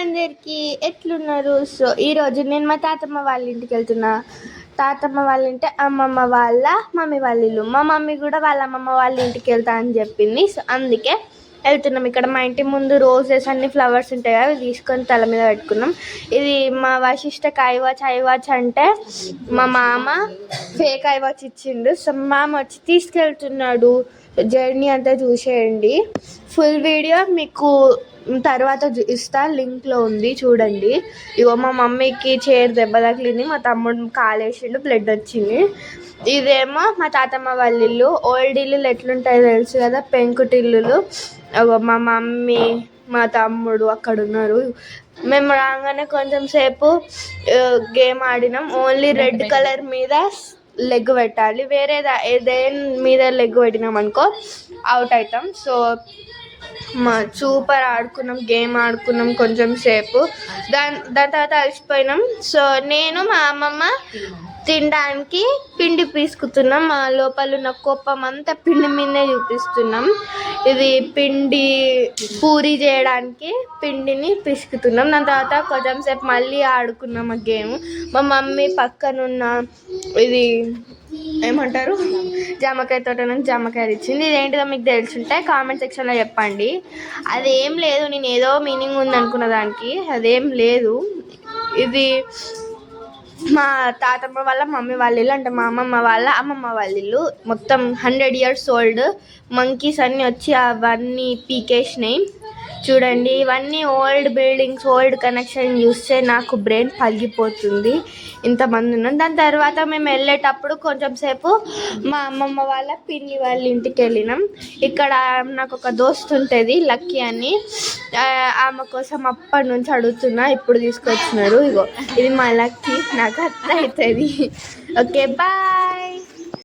అందరికి ఎట్లున్నారు? సో ఈరోజు నేను మా తాతమ్మ వాళ్ళ ఇంటికి వెళ్తున్నా. తాతమ్మ వాళ్ళ ఇంటి అమ్మమ్మ వాళ్ళ మమ్మీ వాళ్ళ ఇల్లు. మా మమ్మీ కూడా వాళ్ళ అమ్మమ్మ వాళ్ళ ఇంటికి వెళ్తా అని చెప్పింది. సో అందుకే వెళ్తున్నాం. ఇక్కడ మా ఇంటి ముందు రోజెస్ అన్ని ఫ్లవర్స్ ఉంటాయి కదా, అవి తీసుకొని తల మీద పెట్టుకున్నాం. ఇది మా వశిష్ఠకి ఐవాచ్ అంటే మా మామ ఫేక్ ఐవాచ్ ఇచ్చిండు. సో మామ వచ్చి తీసుకెళ్తున్నాడు. జర్నీ అంతా చూసేయండి. ఫుల్ వీడియో మీకు తర్వాత ఇస్తా, లింక్లో ఉంది చూడండి. ఇగో మా మమ్మీకి చైర్ దెబ్బ తగిలింది, మా తమ్ముడు కాలేసిండు, బ్లడ్ వచ్చింది. ఇదేమో మా తాతమ్మ వాళ్ళ ఇల్లు. ఓల్డ్ ఇల్లులు ఎట్లుంటాయో తెలుసు కదా, పెంకుటిల్లులు. మా మమ్మీ మా తమ్ముడు అక్కడ ఉన్నారు. మేము రాగానే కొంచెం సేపు గేమ్ ఆడినాం. ఓన్లీ రెడ్ కలర్ మీద లెగ్ పెట్టాలి, వేరే దేని మీద లెగ్ పెట్టినాం అనుకో అవుట్ అవుతాం. సో సూపర్ ఆడుకున్నాం, గేమ్ ఆడుకున్నాం కొంచెం సేపు. దాని తర్వాత అలసిపోయినాం. సో నేను మా అమ్మమ్మ తినడానికి పిండి పీసుకుతున్నాం. మా లోపల ఉన్న కోపం అంతా పిండి మీదే చూపిస్తున్నాం. ఇది పిండి పూరి చేయడానికి పిండిని పిసుకుతున్నాం. దాని తర్వాత కొంచెం సేపు మళ్ళీ ఆడుకున్నాం ఆ గేమ్. మా మమ్మీ పక్కనున్న ఇది ఏమంటారు జామకాయ తోట నుంచి జామకాయలు ఇచ్చింది. ఇదేంటిదో మీకు తెలుసుంటే కామెంట్ సెక్షన్లో చెప్పండి. అదేం లేదు, నేను ఏదో మీనింగ్ ఉంది అనుకున్న దానికి, అదేం లేదు. ఇది మా తాతమ్మ వాళ్ళ మమ్మీ వాళ్ళ ఇల్లు, అంటే మా అమ్మమ్మ వాళ్ళ అమ్మమ్మ వాళ్ళ ఇల్లు. మొత్తం 100 years ఓల్డ్. మంకీస్ అన్నీ వచ్చి అవన్నీ పీకేసినాయి. చూడండి, ఇవన్నీ ఓల్డ్ బిల్డింగ్స్, ఓల్డ్ కనెక్షన్ చూస్తే నాకు బ్రెయిన్ పగిలిపోతుంది. ఇంతమంది ఉన్నాం. దాని తర్వాత మేము వెళ్ళేటప్పుడు కొంచెం సేపు మా అమ్మమ్మ వాళ్ళ పిన్ని వాళ్ళ ఇంటికి వెళ్ళినాం. ఇక్కడ నాకు ఒక దోస్తు ఉంటుంది లక్కీ అని, ఆమె కోసం అప్పటి నుంచి అడుగుతున్నా, ఇప్పుడు తీసుకొచ్చినారు. ఇగో ఇది మా లక్కీ, నాకు అర్థం అవుతుంది. Okay bye.